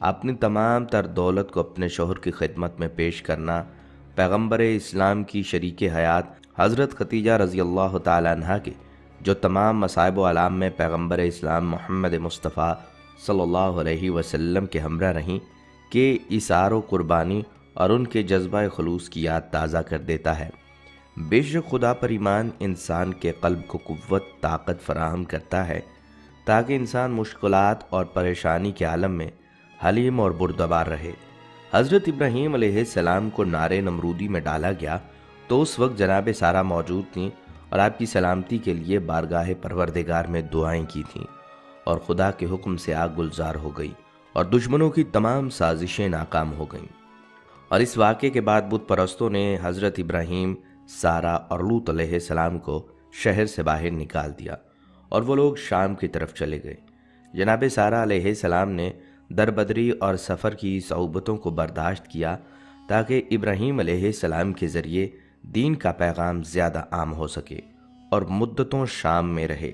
اپنی تمام تر دولت کو اپنے شوہر کی خدمت میں پیش کرنا پیغمبر اسلام کی شریک حیات حضرت خدیجہ رضی اللہ تعالیٰ عنہ کے جو تمام مصائب و آلام میں پیغمبر اسلام محمد مصطفیٰ صلی اللہ علیہ وسلم کے ہمراہ رہیں کہ ایثار و قربانی اور ان کے جذبہ خلوص کی یاد تازہ کر دیتا ہے۔ بے شک خدا پر ایمان انسان کے قلب کو قوت طاقت فراہم کرتا ہے تاکہ انسان مشکلات اور پریشانی کے عالم میں حلیم اور بردبار رہے۔ حضرت ابراہیم علیہ السلام کو نار نمرودی میں ڈالا گیا تو اس وقت جناب سارہ موجود تھیں اور آپ کی سلامتی کے لیے بارگاہ پروردگار میں دعائیں کی تھیں، اور خدا کے حکم سے آگ گلزار ہو گئی اور دشمنوں کی تمام سازشیں ناکام ہو گئیں۔ اور اس واقعے کے بعد بت پرستوں نے حضرت ابراہیم، سارہ اور لوط علیہ السلام کو شہر سے باہر نکال دیا اور وہ لوگ شام کی طرف چلے گئے۔ جناب سارہ علیہ السلام نے دربدری اور سفر کی صعوبتوں کو برداشت کیا تاکہ ابراہیم علیہ السلام کے ذریعے دین کا پیغام زیادہ عام ہو سکے اور مدتوں شام میں رہے،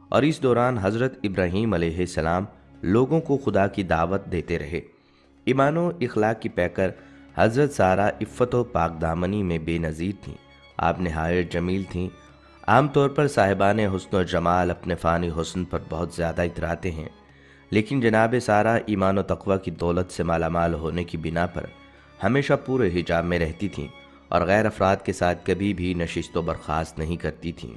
اور اس دوران حضرت ابراہیم علیہ السلام لوگوں کو خدا کی دعوت دیتے رہے۔ ایمان و اخلاق کی پیکر حضرت سارہ عفت و پاک دامنی میں بے نظیر تھیں۔ آپ نہایت جمیل تھیں۔ عام طور پر صاحبان حسن و جمال اپنے فانی حسن پر بہت زیادہ اتراتے ہیں، لیکن جناب سارہ ایمان و تقوی کی دولت سے مالا مال ہونے کی بنا پر ہمیشہ پورے حجاب میں رہتی تھیں اور غیر افراد کے ساتھ کبھی بھی نشست و برخاست نہیں کرتی تھیں۔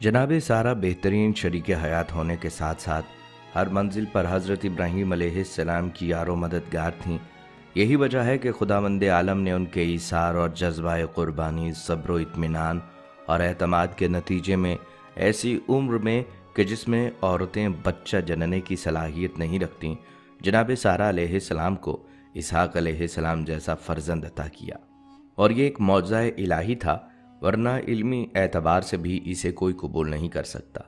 جناب سارہ بہترین شریک حیات ہونے کے ساتھ ساتھ ہر منزل پر حضرت ابراہیم علیہ السلام کی یار و مددگار تھیں۔ یہی وجہ ہے کہ خداوند عالم نے ان کے ایثار اور جذبہ قربانی، صبر و اطمینان اور اعتماد کے نتیجے میں ایسی عمر میں کہ جس میں عورتیں بچہ جننے کی صلاحیت نہیں رکھتیں، جناب سارہ علیہ السلام کو اسحاق علیہ السلام جیسا فرزند عطا کیا، اور یہ ایک معجزہ الہی تھا، ورنہ علمی اعتبار سے بھی اسے کوئی قبول نہیں کر سکتا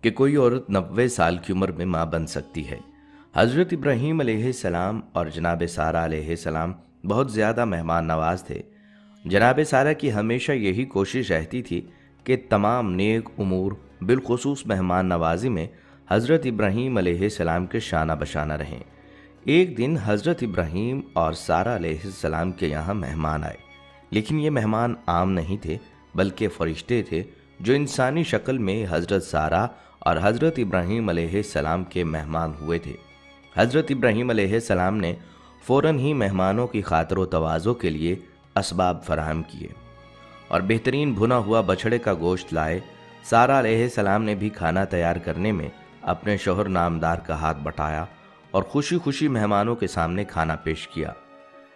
کہ کوئی عورت 90 سال کی عمر میں ماں بن سکتی ہے۔ حضرت ابراہیم علیہ السلام اور جناب سارہ علیہ السلام بہت زیادہ مہمان نواز تھے۔ جناب سارہ کی ہمیشہ یہی کوشش رہتی تھی کہ تمام نیک امور بالخصوص مہمان نوازی میں حضرت ابراہیم علیہ السلام کے شانہ بشانہ رہیں۔ ایک دن حضرت ابراہیم اور سارہ علیہ السلام کے یہاں مہمان آئے، لیکن یہ مہمان عام نہیں تھے بلکہ فرشتے تھے جو انسانی شکل میں حضرت سارہ اور حضرت ابراہیم علیہ السلام کے مہمان ہوئے تھے۔ حضرت ابراہیم علیہ السلام نے فوراً ہی مہمانوں کی خاطر و تواضع کے لیے اسباب فراہم کیے اور بہترین بھنا ہوا بچھڑے کا گوشت لائے۔ سارہ علیہ السلام نے بھی کھانا تیار کرنے میں اپنے شوہر نامدار کا ہاتھ بٹایا اور خوشی خوشی مہمانوں کے سامنے کھانا پیش کیا،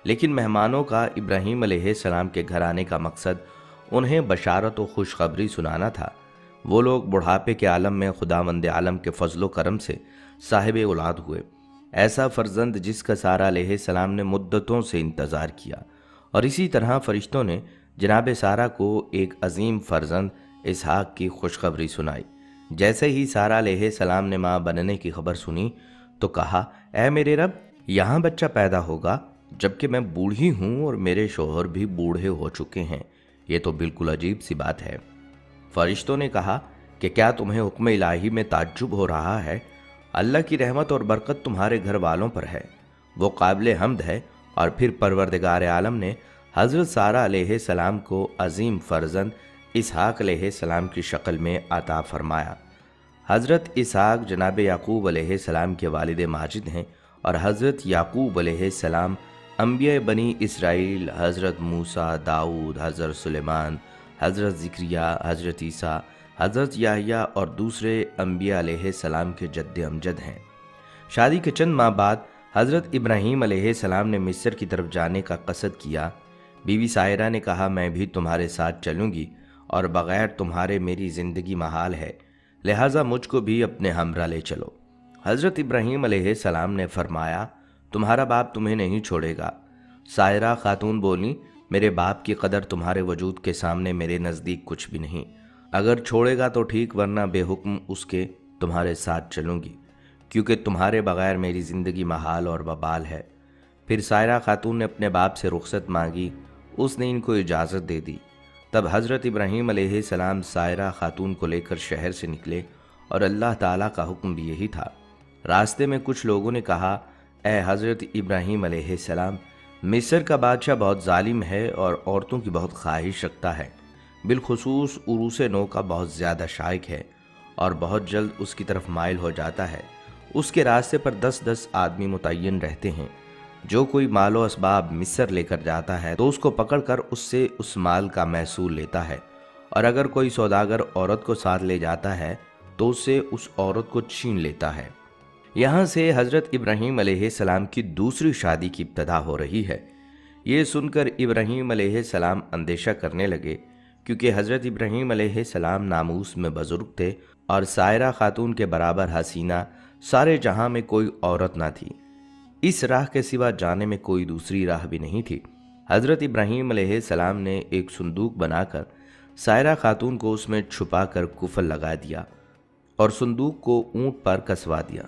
لیکن مہمانوں کا ابراہیم علیہ السلام کے گھر آنے کا مقصد انہیں بشارت و خوشخبری سنانا تھا۔ وہ لوگ بڑھاپے کے عالم میں خداوند عالم کے فضل و کرم سے صاحب اولاد ہوئے، ایسا فرزند جس کا سارہ علیہ السلام نے مدتوں سے انتظار کیا، اور اسی طرح فرشتوں نے جناب سارہ کو ایک عظیم فرزند اسحاق کی خوشخبری سنائی۔ جیسے ہی سارہ علیہ السلام نے ماں بننے کی خبر سنی تو کہا، اے میرے رب، یہاں بچہ پیدا ہوگا جبکہ میں بوڑھی ہوں اور میرے شوہر بھی بوڑھے ہو چکے ہیں، یہ تو بالکل عجیب سی بات ہے۔ فرشتوں نے کہا کہ کیا تمہیں حکم الہی میں تعجب ہو رہا ہے؟ اللہ کی رحمت اور برکت تمہارے گھر والوں پر ہے، وہ قابل حمد ہے۔ اور پھر پروردگار عالم نے حضرت سارہ علیہ السلام کو عظیم فرزند اسحاق علیہ السلام کی شکل میں عطا فرمایا۔ حضرت اسحاق جناب یعقوب علیہ السلام کے والد ماجد ہیں، اور حضرت یعقوب علیہ السلام انبیاء بنی اسرائیل حضرت موسیٰ، داؤد، حضرت سلیمان، حضرت زکریا، حضرت عیسیٰ، حضرت یحییٰ اور دوسرے انبیاء علیہ السلام کے جد امجد ہیں۔ شادی کے چند ماہ بعد حضرت ابراہیم علیہ السلام نے مصر کی طرف جانے کا قصد کیا۔ بیوی سائرہ نے کہا، میں بھی تمہارے ساتھ چلوں گی اور بغیر تمہارے میری زندگی محال ہے، لہٰذا مجھ کو بھی اپنے ہمراہ لے چلو۔ حضرت ابراہیم علیہ السلام نے فرمایا، تمہارا باپ تمہیں نہیں چھوڑے گا۔ سائرہ خاتون بولی، میرے باپ کی قدر تمہارے وجود کے سامنے میرے نزدیک کچھ بھی نہیں، اگر چھوڑے گا تو ٹھیک، ورنہ بے حکم اس کے تمہارے ساتھ چلوں گی، کیونکہ تمہارے بغیر میری زندگی محال اور وبال ہے۔ پھر سائرہ خاتون نے اپنے باپ سے رخصت مانگی، اس نے ان کو اجازت دے دی۔ تب حضرت ابراہیم علیہ السلام سائرہ خاتون کو لے کر شہر سے نکلے، اور اللہ تعالیٰ کا حکم بھی یہی تھا۔ راستے میں کچھ لوگوں نے کہا، اے حضرت ابراہیم علیہ السلام، مصر کا بادشاہ بہت ظالم ہے اور عورتوں کی بہت خواہش رکھتا ہے، بالخصوص عروس نو کا بہت زیادہ شائق ہے اور بہت جلد اس کی طرف مائل ہو جاتا ہے۔ اس کے راستے پر 10 آدمی متعین رہتے ہیں۔ جو کوئی مال و اسباب مصر لے کر جاتا ہے تو اس کو پکڑ کر اس سے اس مال کا محصول لیتا ہے، اور اگر کوئی سوداگر عورت کو ساتھ لے جاتا ہے تو اس سے اس عورت کو چھین لیتا ہے۔ یہاں سے حضرت ابراہیم علیہ السلام کی دوسری شادی کی ابتدا ہو رہی ہے۔ یہ سن کر ابراہیم علیہ السلام اندیشہ کرنے لگے، کیونکہ حضرت ابراہیم علیہ السلام ناموس میں بزرگ تھے اور سائرہ خاتون کے برابر حسینہ سارے جہاں میں کوئی عورت نہ تھی۔ اس راہ کے سوا جانے میں کوئی دوسری راہ بھی نہیں تھی۔ حضرت ابراہیم علیہ السلام نے ایک صندوق بنا کر سائرہ خاتون کو اس میں چھپا کر قفل لگا دیا اور صندوق کو اونٹ پر کسوا دیا۔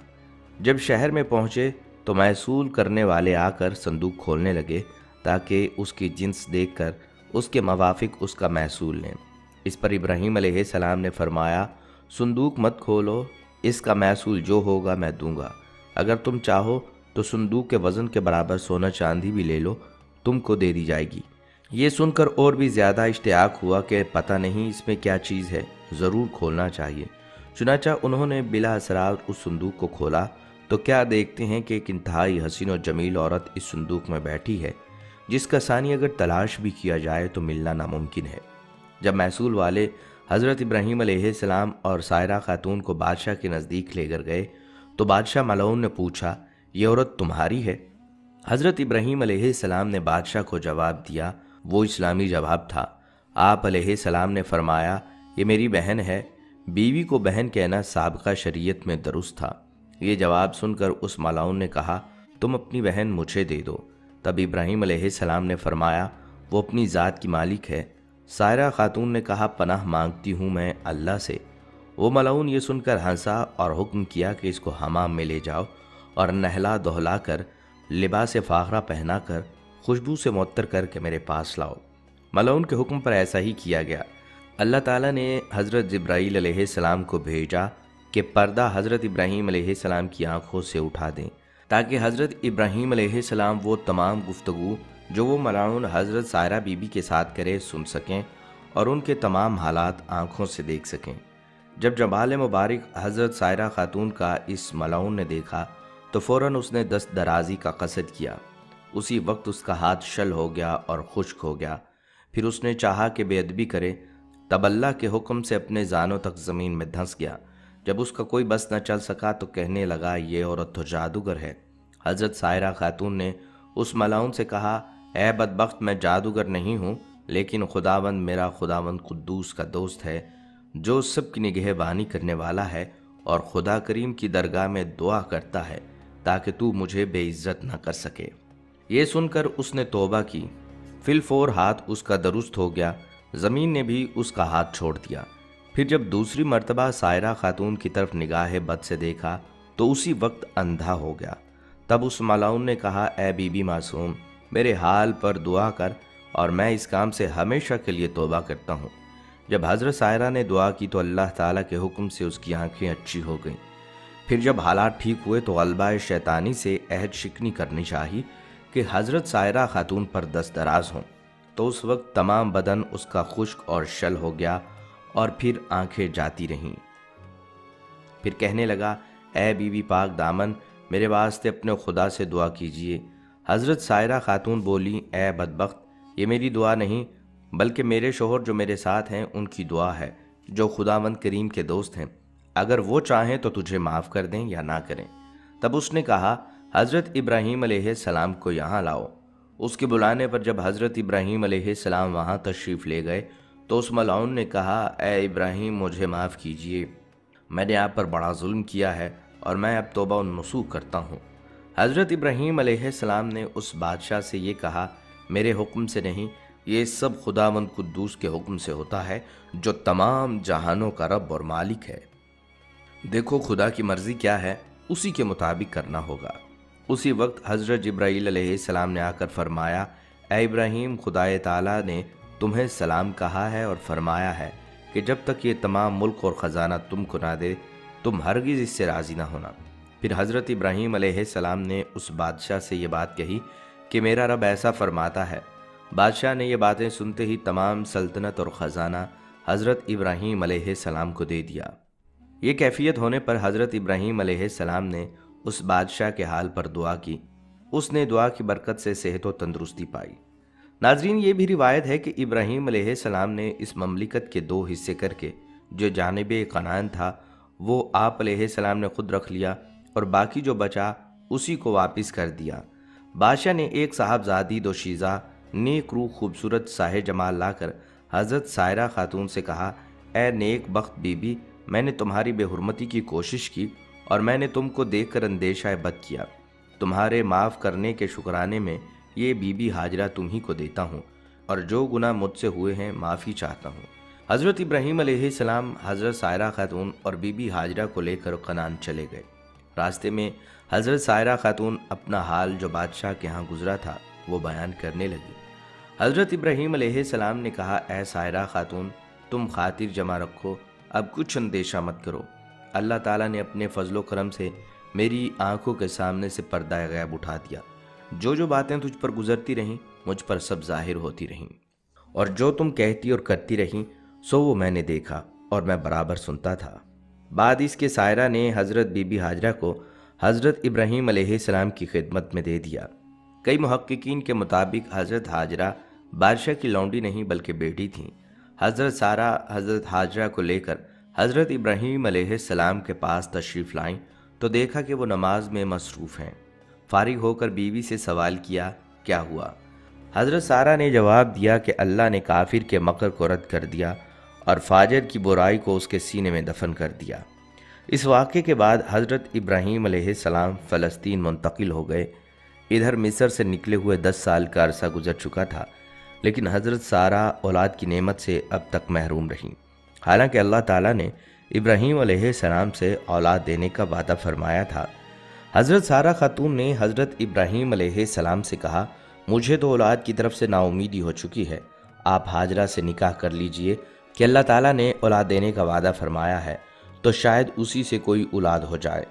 جب شہر میں پہنچے تو محصول کرنے والے آ کر صندوق کھولنے لگے تاکہ اس کی جنس دیکھ کر اس کے موافق اس کا محصول لیں۔ اس پر ابراہیم علیہ السلام نے فرمایا، صندوق مت کھولو، اس کا محصول جو ہوگا میں دوں گا۔ اگر تم چاہو تو صندوق کے وزن کے برابر سونا چاندی بھی لے لو، تم کو دے دی جائے گی۔ یہ سن کر اور بھی زیادہ اشتیاق ہوا کہ پتہ نہیں اس میں کیا چیز ہے، ضرور کھولنا چاہیے۔ چنانچہ انہوں نے بلا اسرار اس صندوق کو کھولا تو کیا دیکھتے ہیں کہ ایک انتہائی حسین و جمیل عورت اس صندوق میں بیٹھی ہے، جس کا ثانی اگر تلاش بھی کیا جائے تو ملنا ناممکن ہے۔ جب محصول والے حضرت ابراہیم علیہ السلام اور سائرہ خاتون کو بادشاہ کے نزدیک لے کر گئے تو بادشاہ ملعون نے پوچھا، یہ عورت تمہاری ہے؟ حضرت ابراہیم علیہ السلام نے بادشاہ کو جواب دیا، وہ اسلامی جواب تھا۔ آپ علیہ السلام نے فرمایا، یہ میری بہن ہے۔ بیوی کو بہن کہنا سابقہ شریعت میں درست تھا۔ یہ جواب سن کر اس ملعون نے کہا، تم اپنی بہن مجھے دے دو۔ تب ابراہیم علیہ السلام نے فرمایا، وہ اپنی ذات کی مالک ہے۔ سائرہ خاتون نے کہا، پناہ مانگتی ہوں میں اللہ سے۔ وہ ملعون یہ سن کر ہنسا اور حکم کیا کہ اس کو حمام میں لے جاؤ اور نہلا دہلا کر لباس فاخرہ پہنا کر خوشبو سے معطر کر کے میرے پاس لاؤ۔ ملعون کے حکم پر ایسا ہی کیا گیا۔ اللہ تعالیٰ نے حضرت جبرائیل علیہ السلام کو بھیجا کہ پردہ حضرت ابراہیم علیہ السلام کی آنکھوں سے اٹھا دیں، تاکہ حضرت ابراہیم علیہ السلام وہ تمام گفتگو جو وہ ملعون حضرت سائرہ بی بی کے ساتھ کرے سن سکیں اور ان کے تمام حالات آنکھوں سے دیکھ سکیں۔ جب جمال مبارک حضرت سائرہ خاتون کا اس ملعون نے دیکھا تو فوراً اس نے دست درازی کا قصد کیا۔ اسی وقت اس کا ہاتھ شل ہو گیا اور خشک ہو گیا۔ پھر اس نے چاہا کہ بے ادبی کرے، تب اللہ کے حکم سے اپنے زانوں تک زمین میں دھنس گیا۔ جب اس کا کوئی بس نہ چل سکا تو کہنے لگا، یہ عورت تو جادوگر ہے۔ حضرت سائرہ خاتون نے اس ملعون سے کہا، اے بدبخت، میں جادوگر نہیں ہوں، لیکن خداوند میرا خداوند قدوس کا دوست ہے، جو سب کی نگہبانی کرنے والا ہے اور خدا کریم کی درگاہ میں دعا کرتا ہے تاکہ تو مجھے بے عزت نہ کر سکے۔ یہ سن کر اس نے توبہ کی۔ فی الفور ہاتھ اس کا درست ہو گیا، زمین نے بھی اس کا ہاتھ چھوڑ دیا۔ پھر جب دوسری مرتبہ سائرہ خاتون کی طرف نگاہ بد سے دیکھا تو اسی وقت اندھا ہو گیا۔ تب اس ملعون نے کہا، اے بی بی معصوم، میرے حال پر دعا کر اور میں اس کام سے ہمیشہ کے لیے توبہ کرتا ہوں۔ جب حضرت سائرہ نے دعا کی تو اللہ تعالیٰ کے حکم سے اس کی آنکھیں اچھی ہو گئیں۔ پھر جب حالات ٹھیک ہوئے تو غلبہ شیطانی سے عہد شکنی کرنی چاہی کہ حضرت سائرہ خاتون پر دست دراز ہوں، تو اس وقت تمام بدن اس کا خشک اور شل ہو گیا اور پھر آنکھیں جاتی رہیں۔ پھر کہنے لگا، اے بی بی پاک دامن، میرے واسطے اپنے خدا سے دعا کیجیے۔ حضرت سائرہ خاتون بولی، اے بدبخت، یہ میری دعا نہیں بلکہ میرے شوہر جو میرے ساتھ ہیں ان کی دعا ہے، جو خداوند کریم کے دوست ہیں، اگر وہ چاہیں تو تجھے معاف کر دیں یا نہ کریں۔ تب اس نے کہا، حضرت ابراہیم علیہ السلام کو یہاں لاؤ۔ اس کے بلانے پر جب حضرت ابراہیم علیہ السلام وہاں تشریف لے گئے تو اس ملعون نے کہا، اے ابراہیم، مجھے معاف کیجیے، میں نے آپ پر بڑا ظلم کیا ہے اور میں اب توبہ نصوح کرتا ہوں۔ حضرت ابراہیم علیہ السلام نے اس بادشاہ سے یہ کہا، میرے حکم سے نہیں، یہ سب خداوند قدوس کے حکم سے ہوتا ہے، جو تمام جہانوں کا رب اور مالک ہے۔ دیکھو خدا کی مرضی کیا ہے، اسی کے مطابق کرنا ہوگا۔ اسی وقت حضرت جبرائیل علیہ السلام نے آ کر فرمایا، اے ابراہیم، خدا تعالیٰ نے تمہیں سلام کہا ہے اور فرمایا ہے کہ جب تک یہ تمام ملک اور خزانہ تم کو نہ دے تم ہرگز اس سے راضی نہ ہونا۔ پھر حضرت ابراہیم علیہ السلام نے اس بادشاہ سے یہ بات کہی کہ میرا رب ایسا فرماتا ہے۔ بادشاہ نے یہ باتیں سنتے ہی تمام سلطنت اور خزانہ حضرت ابراہیم علیہ السلام کو دے دیا۔ یہ کیفیت ہونے پر حضرت ابراہیم علیہ السلام نے اس بادشاہ کے حال پر دعا کی۔ اس نے دعا کی برکت سے صحت و تندرستی پائی۔ ناظرین، یہ بھی روایت ہے کہ ابراہیم علیہ السلام نے اس مملکت کے 2 حصے کر کے جو جانب کنعان تھا وہ آپ علیہ السلام نے خود رکھ لیا اور باقی جو بچا اسی کو واپس کر دیا۔ بادشاہ نے ایک صاحبزادی دوشیزہ نیک روح خوبصورت ساہ جمال لا کر حضرت سائرہ خاتون سے کہا، اے نیک بخت بی بی، میں نے تمہاری بے حرمتی کی کوشش کی اور میں نے تم کو دیکھ کر اندیشہ بد کیا۔ تمہارے معاف کرنے کے شکرانے میں یہ بی بی ہاجرہ تمہیں کو دیتا ہوں اور جو گناہ مجھ سے ہوئے ہیں معافی چاہتا ہوں۔ حضرت ابراہیم علیہ السلام حضرت سائرہ خاتون اور بی بی ہاجرہ کو لے کر کنعان چلے گئے۔ راستے میں حضرت سائرہ خاتون اپنا حال جو بادشاہ کے ہاں گزرا تھا وہ بیان کرنے لگی۔ حضرت ابراہیم علیہ السلام نے کہا، اے سائرہ خاتون، تم خاطر جمع رکھو، اب کچھ اندیشہ مت کرو۔ اللہ تعالیٰ نے اپنے فضل و کرم سے میری آنکھوں کے سامنے سے پردہ غیب اٹھا دیا۔ جو باتیں تجھ پر گزرتی رہیں مجھ پر سب ظاہر ہوتی رہیں، اور جو تم کہتی اور کرتی رہیں سو وہ میں نے دیکھا اور میں برابر سنتا تھا۔ بعد اس کے سائرہ نے حضرت بی بی ہاجرہ کو حضرت ابراہیم علیہ السلام کی خدمت میں دے دیا۔ کئی محققین کے مطابق حضرت ہاجرہ بادشاہ کی لونڈی نہیں بلکہ بیٹی تھیں۔ حضرت سارہ حضرت ہاجرہ کو لے کر حضرت ابراہیم علیہ السلام کے پاس تشریف لائیں تو دیکھا کہ وہ نماز میں مصروف ہیں۔ فارغ ہو کر بیوی سے سوال کیا، کیا ہوا؟ حضرت سارہ نے جواب دیا کہ اللہ نے کافر کے مکر کو رد کر دیا اور فاجر کی برائی کو اس کے سینے میں دفن کر دیا۔ اس واقعے کے بعد حضرت ابراہیم علیہ السلام فلسطین منتقل ہو گئے۔ ادھر مصر سے نکلے ہوئے 10 سال کا عرصہ گزر چکا تھا، لیکن حضرت سارہ اولاد کی نعمت سے اب تک محروم رہیں، حالانکہ اللہ تعالیٰ نے ابراہیم علیہ السلام سے اولاد دینے کا وعدہ فرمایا تھا۔ حضرت سارہ خاتون نے حضرت ابراہیم علیہ السلام سے کہا، مجھے تو اولاد کی طرف سے نا امیدی ہو چکی ہے، آپ ہاجرہ سے نکاح کر لیجئے کہ اللہ تعالیٰ نے اولاد دینے کا وعدہ فرمایا ہے تو شاید اسی سے کوئی اولاد ہو جائے۔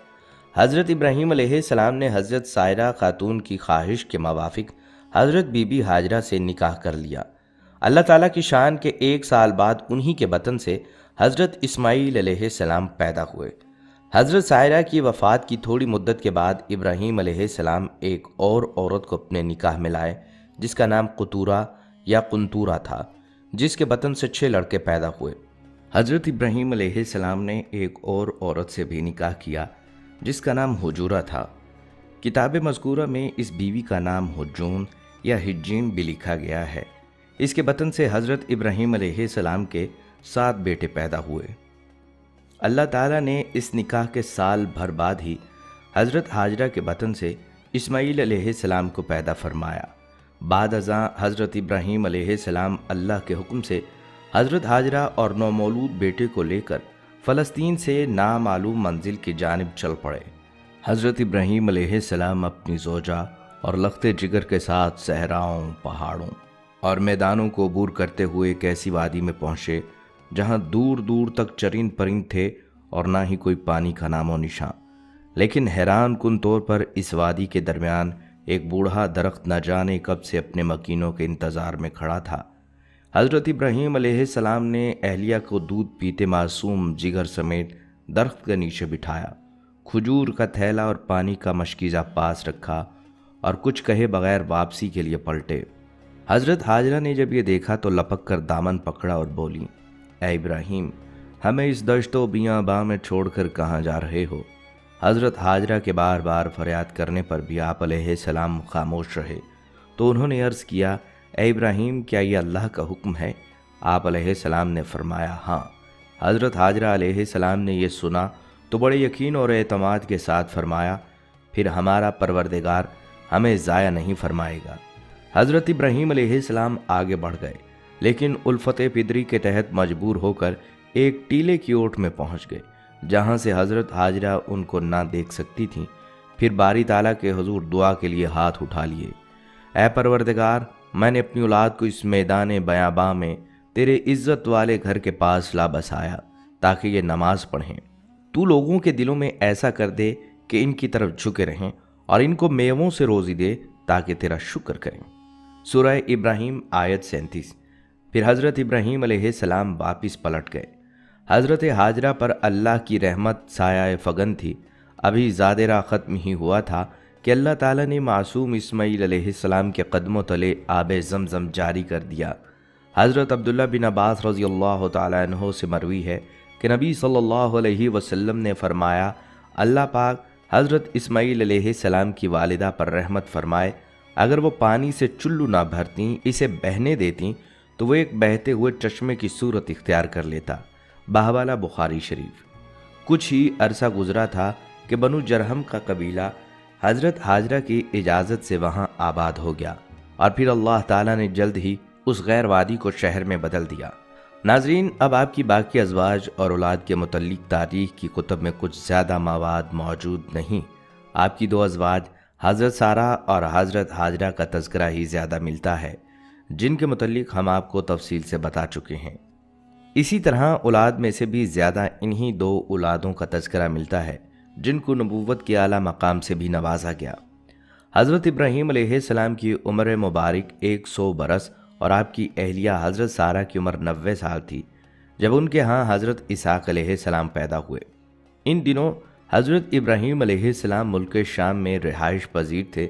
حضرت ابراہیم علیہ السلام نے حضرت سائرہ خاتون کی خواہش کے موافق حضرت بی بی ہاجرہ سے نکاح کر لیا۔ اللہ تعالیٰ کی شان کے 1 سال بعد انہی کے بطن سے حضرت اسماعیل علیہ السلام پیدا ہوئے۔ حضرت سائرہ کی وفات کی تھوڑی مدت کے بعد ابراہیم علیہ السلام ایک اور عورت کو اپنے نکاح میں لائے جس کا نام قطورہ یا قنطورہ تھا، جس کے بطن سے 6 لڑکے پیدا ہوئے۔ حضرت ابراہیم علیہ السلام نے ایک اور عورت سے بھی نکاح کیا جس کا نام حجورہ تھا۔ کتاب مذکورہ میں اس بیوی کا نام حجون یا حجین بھی لکھا گیا ہے۔ اس کے بطن سے حضرت ابراہیم علیہ السلام کے 7 بیٹے پیدا ہوئے۔ اللہ تعالیٰ نے اس نکاح کے سال بھر بعد ہی حضرت ہاجرہ کے بطن سے اسماعیل علیہ السلام کو پیدا فرمایا۔ بعد ازاں حضرت ابراہیم علیہ السلام اللہ کے حکم سے حضرت ہاجرہ اور نومولود بیٹے کو لے کر فلسطین سے نامعلوم منزل کی جانب چل پڑے۔ حضرت ابراہیم علیہ السلام اپنی زوجہ اور لخت جگر کے ساتھ صحراؤں، پہاڑوں اور میدانوں کو عبور کرتے ہوئے ایک ایسی وادی میں پہنچے جہاں دور دور تک چرند پرند تھے اور نہ ہی کوئی پانی کا نام و نشان، لیکن حیران کن طور پر اس وادی کے درمیان ایک بوڑھا درخت نہ جانے کب سے اپنے مکینوں کے انتظار میں کھڑا تھا۔ حضرت ابراہیم علیہ السلام نے اہلیہ کو دودھ پیتے معصوم جگر سمیت درخت کے نیچے بٹھایا، کھجور کا تھیلا اور پانی کا مشکیزہ پاس رکھا اور کچھ کہے بغیر واپسی کے لیے پلٹے۔ حضرت ہاجرہ نے جب یہ دیکھا تو لپک کر دامن پکڑا اور بولی، اے ابراہیم، ہمیں اس دشت و بیاباں میں چھوڑ کر کہاں جا رہے ہو؟ حضرت ہاجرہ کے بار بار فریاد کرنے پر بھی آپ علیہ السلام خاموش رہے تو انہوں نے عرض کیا، اے ابراہیم، کیا یہ اللہ کا حکم ہے؟ آپ علیہ السلام نے فرمایا، ہاں۔ حضرت ہاجرہ علیہ السلام نے یہ سنا تو بڑے یقین اور اعتماد کے ساتھ فرمایا، پھر ہمارا پروردگار ہمیں ضائع نہیں فرمائے گا۔ حضرت ابراہیم علیہ السلام آگے بڑھ گئے، لیکن الفت پدری کے تحت مجبور ہو کر ایک ٹیلے کی اوٹ میں پہنچ گئے جہاں سے حضرت ہاجرہ ان کو نہ دیکھ سکتی تھیں۔ پھر باری تعالیٰ کے حضور دعا کے لیے ہاتھ اٹھا لیے، اے پروردگار، میں نے اپنی اولاد کو اس میدان بیاباں میں تیرے عزت والے گھر کے پاس لا بسایا تاکہ یہ نماز پڑھیں۔ تو لوگوں کے دلوں میں ایسا کر دے کہ ان کی طرف جھکے رہیں اور ان کو میووں سے روزی دے تاکہ تیرا شکر کریں۔ سورہ ابراہیم آیت 37۔ پھر حضرت ابراہیم علیہ السلام واپس پلٹ گئے۔ حضرت ہاجرہ پر اللہ کی رحمت سایہ فگن تھی۔ ابھی زادرہ ختم ہی ہوا تھا کہ اللہ تعالیٰ نے معصوم اسماعیل علیہ السلام کے قدموں تلے آب زمزم جاری کر دیا۔ حضرت عبداللہ بن عباس رضی اللہ تعالیٰ عنہ سے مروی ہے کہ نبی صلی اللہ علیہ وسلم نے فرمایا، اللہ پاک حضرت اسماعیل علیہ السلام کی والدہ پر رحمت فرمائے، اگر وہ پانی سے چلو نہ بھرتیں، اسے بہنے دیتیں تو وہ ایک بہتے ہوئے چشمے کی صورت اختیار کر لیتا۔ بحوالہ بخاری شریف۔ کچھ ہی عرصہ گزرا تھا کہ بنو جرہم کا قبیلہ حضرت ہاجرہ کی اجازت سے وہاں آباد ہو گیا، اور پھر اللہ تعالیٰ نے جلد ہی اس غیر وادی کو شہر میں بدل دیا۔ ناظرین، اب آپ کی باقی ازواج اور اولاد کے متعلق تاریخ کی کتب میں کچھ زیادہ مواد موجود نہیں۔ آپ کی 2 ازواج حضرت سارہ اور حضرت ہاجرہ کا تذکرہ ہی زیادہ ملتا ہے، جن کے متعلق ہم آپ کو تفصیل سے بتا چکے ہیں۔ اسی طرح اولاد میں سے بھی زیادہ انہی 2 اولادوں کا تذکرہ ملتا ہے جن کو نبوت کے اعلیٰ مقام سے بھی نوازا گیا۔ حضرت ابراہیم علیہ السلام کی عمر مبارک 100 برس اور آپ کی اہلیہ حضرت سارہ کی عمر 90 سال تھی جب ان کے ہاں حضرت اسحاق علیہ السلام پیدا ہوئے۔ ان دنوں حضرت ابراہیم علیہ السلام ملک شام میں رہائش پذیر تھے،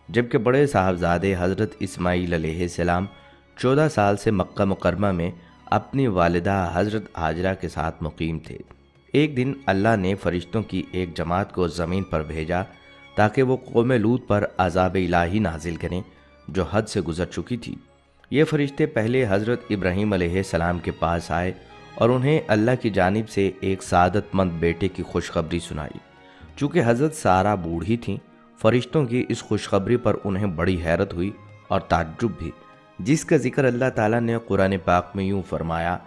جبکہ بڑے صاحبزادے حضرت اسماعیل علیہ السلام 14 سال سے مکہ مکرمہ میں اپنی والدہ حضرت ہاجرہ کے ساتھ مقیم تھے۔ ایک دن اللہ نے فرشتوں کی ایک جماعت کو زمین پر بھیجا تاکہ وہ قوم لوط پر عذاب الہی نازل کریں جو حد سے گزر چکی تھی۔ یہ فرشتے پہلے حضرت ابراہیم علیہ السلام کے پاس آئے اور انہیں اللہ کی جانب سے ایک سعادت مند بیٹے کی خوشخبری سنائی۔ چونکہ حضرت سارہ بوڑھی تھیں، فرشتوں کی اس خوشخبری پر انہیں بڑی حیرت ہوئی اور تعجب بھی، جس کا ذکر اللہ تعالیٰ نے قرآن پاک میں یوں فرمایا،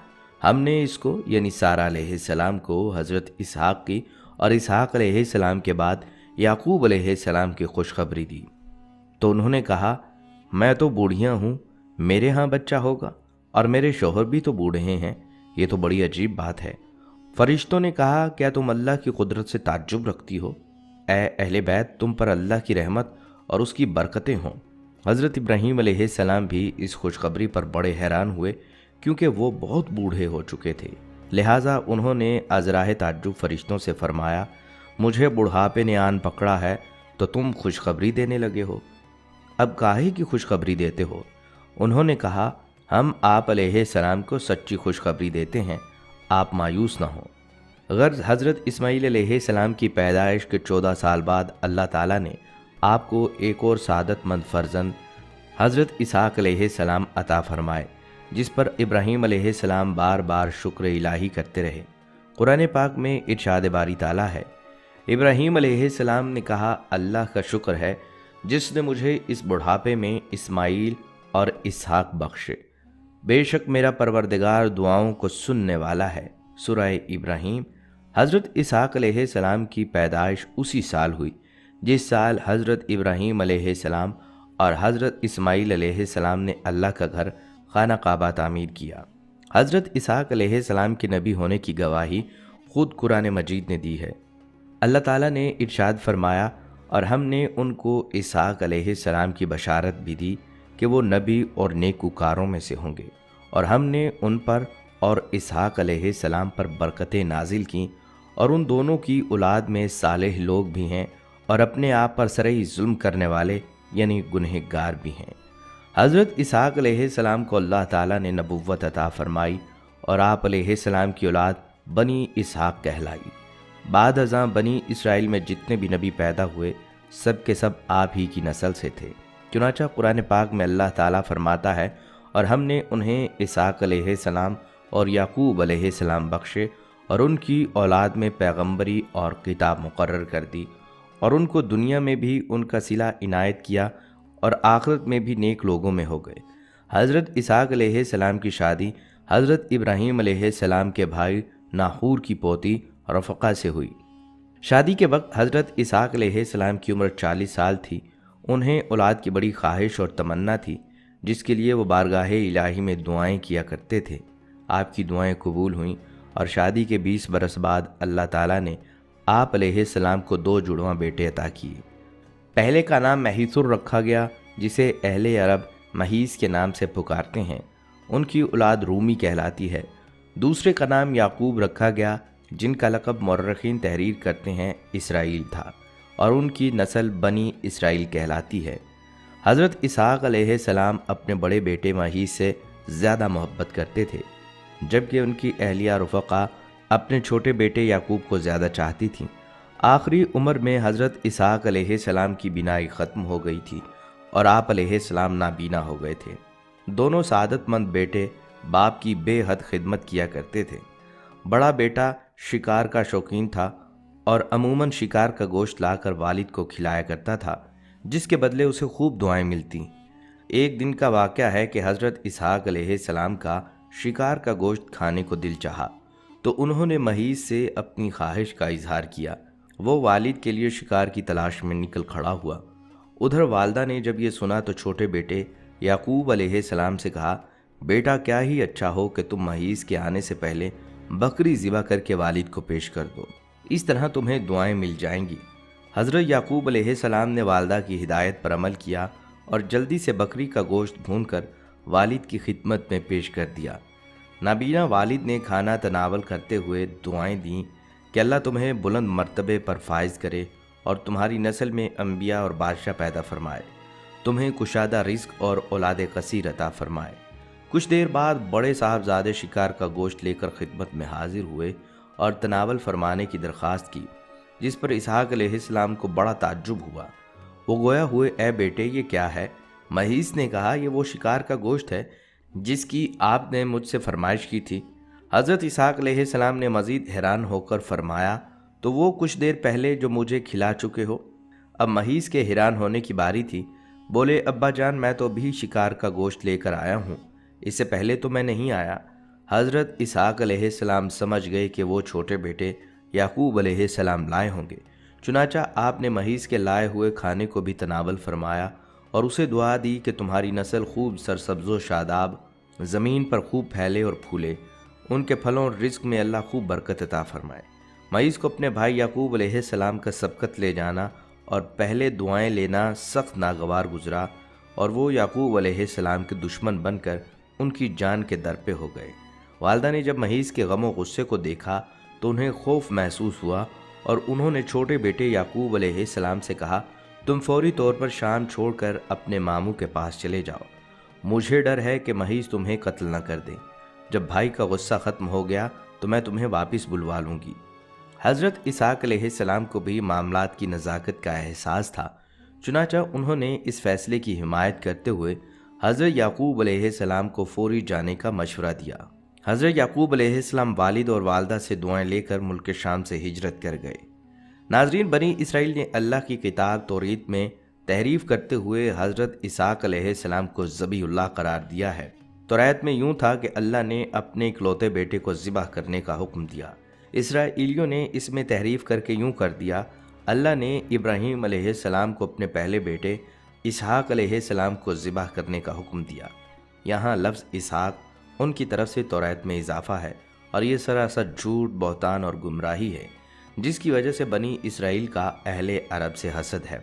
ہم نے اس کو یعنی سارہ علیہ السلام کو حضرت اسحاق کی اور اسحاق علیہ السلام کے بعد یعقوب علیہ السلام کی خوشخبری دی۔ تو انہوں نے کہا، میں تو بوڑھیاں ہوں، میرے ہاں بچہ ہوگا، اور میرے شوہر بھی تو بوڑھے ہیں، یہ تو بڑی عجیب بات ہے۔ فرشتوں نے کہا، کیا تم اللہ کی قدرت سے تعجب رکھتی ہو؟ اے اہل بیت، تم پر اللہ کی رحمت اور اس کی برکتیں ہوں۔ حضرت ابراہیم علیہ السلام بھی اس خوشخبری پر بڑے حیران ہوئے کیونکہ وہ بہت بوڑھے ہو چکے تھے، لہٰذا انہوں نے ازراہ تعجب فرشتوں سے فرمایا، مجھے بڑھاپے نے آن پکڑا ہے تو تم خوشخبری دینے لگے ہو، اب کاہے کی خوشخبری دیتے ہو؟ انہوں نے کہا، ہم آپ علیہ السلام کو سچی خوشخبری دیتے ہیں، آپ مایوس نہ ہوں۔ غرض حضرت اسماعیل علیہ السلام کی پیدائش کے 14 سال بعد اللہ تعالیٰ نے آپ کو ایک اور سعادت مند فرزند حضرت اسحاق علیہ السلام عطا فرمائے، جس پر ابراہیم علیہ السلام بار بار شکر الہی کرتے رہے۔ قرآن پاک میں ارشاد باری تعالیٰ ہے، ابراہیم علیہ السلام نے کہا، اللہ کا شکر ہے جس نے مجھے اس بڑھاپے میں اسماعیل اور اسحاق بخشے، بے شک میرا پروردگار دعاؤں کو سننے والا ہے۔ سورہ ابراہیم۔ حضرت اسحاق علیہ السلام کی پیدائش اسی سال ہوئی جس سال حضرت ابراہیم علیہ السلام اور حضرت اسماعیل علیہ السلام نے اللہ کا گھر خانہ کعبہ تعمیر کیا۔ حضرت اسحاق علیہ السلام کے نبی ہونے کی گواہی خود قرآن مجید نے دی ہے۔ اللہ تعالیٰ نے ارشاد فرمایا، اور ہم نے ان کو اسحاق علیہ السلام کی بشارت بھی دی کہ وہ نبی اور نیکوکاروں میں سے ہوں گے، اور ہم نے ان پر اور اسحاق علیہ السلام پر برکتیں نازل کیں، اور ان دونوں کی اولاد میں صالح لوگ بھی ہیں اور اپنے آپ پر سرئی ظلم کرنے والے یعنی گنہگار بھی ہیں۔ حضرت اسحاق علیہ السلام کو اللہ تعالیٰ نے نبوت عطا فرمائی اور آپ علیہ السلام کی اولاد بنی اسحاق کہلائی۔ بعد ازاں بنی اسرائیل میں جتنے بھی نبی پیدا ہوئے سب کے سب آپ ہی کی نسل سے تھے۔ چنانچہ قرآن پاک میں اللہ تعالیٰ فرماتا ہے، اور ہم نے انہیں اسحاق علیہ السلام اور یعقوب علیہ السلام بخشے اور ان کی اولاد میں پیغمبری اور کتاب مقرر کر دی، اور ان کو دنیا میں بھی ان کا صلہ عنایت کیا اور آخرت میں بھی نیک لوگوں میں ہو گئے۔ حضرت اسحاق علیہ السلام کی شادی حضرت ابراہیم علیہ السلام کے بھائی ناحور کی پوتی رفقہ سے ہوئی۔ شادی کے وقت حضرت اسحاق علیہ السلام کی عمر 40 سال تھی۔ انہیں اولاد کی بڑی خواہش اور تمنا تھی، جس کے لیے وہ بارگاہ الہی میں دعائیں کیا کرتے تھے۔ آپ کی دعائیں قبول ہوئیں اور شادی کے 20 برس بعد اللہ تعالیٰ نے آپ علیہ السلام کو 2 جڑواں بیٹے عطا کیے۔ پہلے کا نام مہیسر رکھا گیا، جسے اہل عرب مہیس کے نام سے پکارتے ہیں، ان کی اولاد رومی کہلاتی ہے۔ دوسرے کا نام یعقوب رکھا گیا، جن کا لقب مورخین تحریر کرتے ہیں اسرائیل تھا، اور ان کی نسل بنی اسرائیل کہلاتی ہے۔ حضرت اسحاق علیہ السلام اپنے بڑے بیٹے مہیس سے زیادہ محبت کرتے تھے، جبکہ ان کی اہلیہ رفقا اپنے چھوٹے بیٹے یعقوب کو زیادہ چاہتی تھیں۔ آخری عمر میں حضرت اسحاق علیہ السلام کی بینائی ختم ہو گئی تھی اور آپ علیہ السلام نابینا ہو گئے تھے۔ دونوں سعادت مند بیٹے باپ کی بے حد خدمت کیا کرتے تھے۔ بڑا بیٹا شکار کا شوقین تھا اور عموماً شکار کا گوشت لا کر والد کو کھلایا کرتا تھا، جس کے بدلے اسے خوب دعائیں ملتی۔ ایک دن کا واقعہ ہے کہ حضرت اسحاق علیہ السلام کا شکار کا گوشت کھانے کو دل چاہا، تو انہوں نے مہیس سے اپنی خواہش کا اظہار کیا۔ وہ والد کے لیے شکار کی تلاش میں نکل کھڑا ہوا۔ ادھر والدہ نے جب یہ سنا تو چھوٹے بیٹے یعقوب علیہ السلام سے کہا، بیٹا کیا ہی اچھا ہو کہ تم مہیس کے آنے سے پہلے بکری ذبح کر کے والد کو پیش کر دو، اس طرح تمہیں دعائیں مل جائیں گی۔ حضرت یعقوب علیہ السلام نے والدہ کی ہدایت پر عمل کیا اور جلدی سے بکری کا گوشت بھون کر والد کی خدمت میں پیش کر دیا۔ نابینا والد نے کھانا تناول کرتے ہوئے دعائیں دیں کہ اللہ تمہیں بلند مرتبے پر فائز کرے اور تمہاری نسل میں انبیاء اور بادشاہ پیدا فرمائے، تمہیں کشادہ رزق اور اولاد کثیر عطا فرمائے۔ کچھ دیر بعد بڑے صاحبزادے شکار کا گوشت لے کر خدمت میں حاضر ہوئے اور تناول فرمانے کی درخواست کی، جس پر اسحاق علیہ السلام کو بڑا تعجب ہوا۔ وہ گویا ہوئے، اے بیٹے یہ کیا ہے؟ مہیس نے کہا، یہ وہ شکار کا گوشت ہے جس کی آپ نے مجھ سے فرمائش کی تھی۔ حضرت اسحاق علیہ السلام نے مزید حیران ہو کر فرمایا، تو وہ کچھ دیر پہلے جو مجھے کھلا چکے ہو؟ اب مہیس کے حیران ہونے کی باری تھی۔ بولے، ابا جان میں تو بھی شکار کا گوشت لے کر آیا ہوں، اس سے پہلے تو میں نہیں آیا۔ حضرت اسحاق علیہ السلام سمجھ گئے کہ وہ چھوٹے بیٹے یعقوب علیہ السلام لائے ہوں گے، چنانچہ آپ نے مہیس کے لائے ہوئے کھانے کو بھی تناول فرمایا اور اسے دعا دی کہ تمہاری نسل خوب سرسبز و شاداب زمین پر خوب پھیلے اور پھولے، ان کے پھلوں اور رزق میں اللہ خوب برکت عطا فرمائے۔ مہیس کو اپنے بھائی یعقوب علیہ السلام کا سبقت لے جانا اور پہلے دعائیں لینا سخت ناگوار گزرا، اور وہ یعقوب علیہ السلام کے دشمن بن کر ان کی جان کے در پہ ہو گئے۔ والدہ نے جب مہیس کے غم و غصے کو دیکھا تو انہیں خوف محسوس ہوا، اور انہوں نے چھوٹے بیٹے یعقوب علیہ السلام سے کہا، تم فوری طور پر شام چھوڑ کر اپنے ماموں کے پاس چلے جاؤ، مجھے ڈر ہے کہ مہیس تمہیں قتل نہ کر دے۔ جب بھائی کا غصہ ختم ہو گیا تو میں تمہیں واپس بلوا لوں گی۔ حضرت اسحاق علیہ السلام کو بھی معاملات کی نزاکت کا احساس تھا، چنانچہ انہوں نے اس فیصلے کی حمایت کرتے ہوئے حضرت یعقوب علیہ السلام کو فوری جانے کا مشورہ دیا۔ حضرت یعقوب علیہ السلام والد اور والدہ سے دعائیں لے کر ملک شام سے ہجرت کر گئے۔ ناظرین، بنی اسرائیل نے اللہ کی کتاب توریت میں تحریف کرتے ہوئے حضرت اسحاق علیہ السلام کو ذبیح اللہ قرار دیا ہے۔ توریت میں یوں تھا کہ اللہ نے اپنے اکلوتے بیٹے کو ذبح کرنے کا حکم دیا۔ اسرائیلیوں نے اس میں تحریف کر کے یوں کر دیا، اللہ نے ابراہیم علیہ السلام کو اپنے پہلے بیٹے اسحاق علیہ السلام کو ذبح کرنے کا حکم دیا۔ یہاں لفظ اسحاق ان کی طرف سے توریت میں اضافہ ہے، اور یہ سراسر جھوٹ، بہتان اور گمراہی ہے، جس کی وجہ سے بنی اسرائیل کا اہل عرب سے حسد ہے۔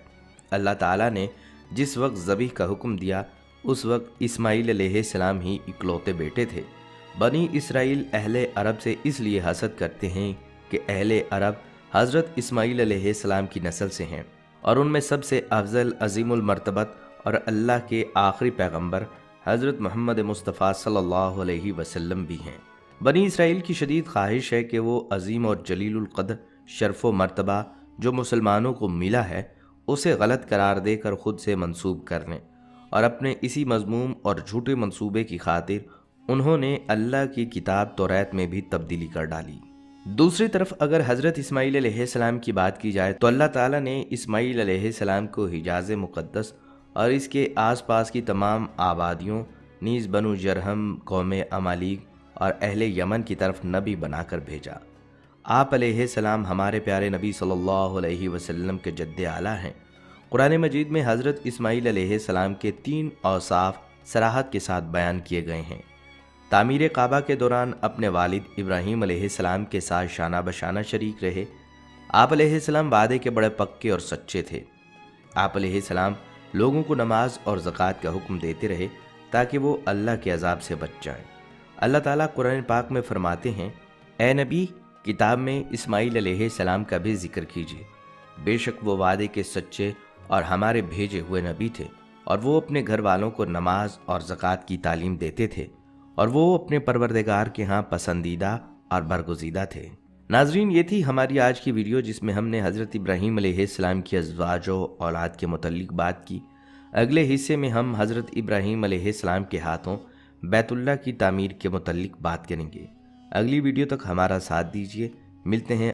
اللہ تعالیٰ نے جس وقت ذبح کا حکم دیا اس وقت اسماعیل علیہ السلام ہی اکلوتے بیٹے تھے۔ بنی اسرائیل اہل عرب سے اس لیے حسد کرتے ہیں کہ اہل عرب حضرت اسماعیل علیہ السلام کی نسل سے ہیں، اور ان میں سب سے افضل، عظیم المرتبت اور اللہ کے آخری پیغمبر حضرت محمد مصطفیٰ صلی اللہ علیہ وسلم بھی ہیں۔ بنی اسرائیل کی شدید خواہش ہے کہ وہ عظیم اور جلیل القدر شرف و مرتبہ جو مسلمانوں کو ملا ہے اسے غلط قرار دے کر خود سے منسوب کر لیں، اور اپنے اسی مذموم اور جھوٹے منصوبے کی خاطر انہوں نے اللہ کی کتاب توریت میں بھی تبدیلی کر ڈالی۔ دوسری طرف اگر حضرت اسماعیل علیہ السلام کی بات کی جائے تو اللہ تعالیٰ نے اسماعیل علیہ السلام کو حجاز مقدس اور اس کے آس پاس کی تمام آبادیوں نیز بنو جرہم، قوم عمالیق اور اہل یمن کی طرف نبی بنا کر بھیجا۔ آپ علیہ السلام ہمارے پیارے نبی صلی اللہ علیہ وسلم کے جد اعلیٰ ہیں۔ قرآن مجید میں حضرت اسماعیل علیہ السلام کے 3 اوصاف صراحت کے ساتھ بیان کیے گئے ہیں۔ تعمیر کعبہ کے دوران اپنے والد ابراہیم علیہ السلام کے ساتھ شانہ بشانہ شریک رہے، آپ علیہ السلام وعدے کے بڑے پکے اور سچے تھے۔ آپ علیہ السلام لوگوں کو نماز اور زکوٰۃ کا حکم دیتے رہے تاکہ وہ اللہ کے عذاب سے بچ جائیں۔ اللہ تعالیٰ قرآن پاک میں فرماتے ہیں، اے نبی، کتاب میں اسماعیل علیہ السلام کا بھی ذکر کیجیے، بے شک وہ وعدے کے سچے اور ہمارے بھیجے ہوئے نبی تھے، اور وہ اپنے گھر والوں کو نماز اور زکوٰۃ کی تعلیم دیتے تھے، اور وہ اپنے پروردگار کے ہاں پسندیدہ اور برگزیدہ تھے۔ ناظرین، یہ تھی ہماری آج کی ویڈیو جس میں ہم نے حضرت ابراہیم علیہ السلام کی ازواج و اولاد کے متعلق بات کی۔ اگلے حصے میں ہم حضرت ابراہیم علیہ السلام کے ہاتھوں بیت اللہ کی تعمیر کے متعلق بات کریں گے۔ اگلی ویڈیو تک ہمارا ساتھ دیجیے، ملتے ہیں